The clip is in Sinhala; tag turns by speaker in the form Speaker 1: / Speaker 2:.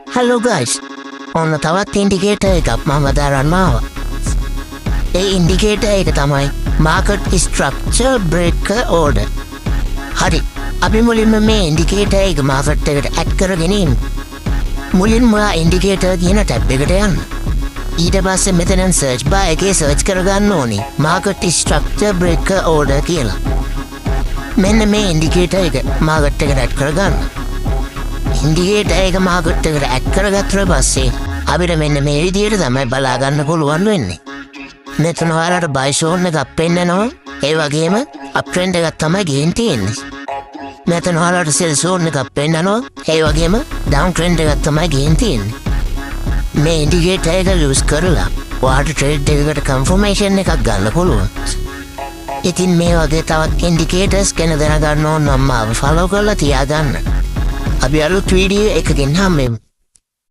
Speaker 1: Hello guys. ඔන්න තවත් ඉන්ඩිකේටර් එකක් මම දාරන්න ආවා. ඒ ඉන්ඩිකේටර් එක තමයි market structure breaker order. හරි. අපි මුලින්ම මේ ඉන්ඩිකේටර් එක market එකට ඇඩ් කරගෙන ඉමු. මුලින්ම ඉන්ඩිකේටර් කියන ටැබ් එකට යන්න. ඊට පස්සේ මෙතන search bar එකේ search කරගන්න ඕනේ market structure breaker order කියලා. මෙන්න මේ ඉන්ඩිකේටර් එක market එකට ඇඩ් කරගන්න. ඉන්ඩිකේටර් එක මාකට් එකට ඇඩ් කරගත්තට පස්සේ අපිට මෙන්න මේ විදිහට තමයි බලා ගන්න පුළුවන් වෙන්නේ. මෙතන ඔයාලට buy zone එකක් පෙන්නනවා. ඒ වගේම up trend එකක් තමයි ගේන්න තියෙන්නේ. මෙතන ඔයාලට sell zone එකක් පෙන්නනවා. ඒ වගේම down trend එකක් තමයි ගේන්න තියෙන්නේ. මේ ඉන්ඩිකේටර් එක use කරලා ඔයාලට trade එකකට confirmation එකක් ගන්න පුළුවන්. ඉතින් මේ වගේ තවත් indicators ගැන දැනගන්න ඕන නම් මාව follow කරලා තියාගන්න. අපි අලුත් වීඩියෝ එකකින් හම්බෙමු.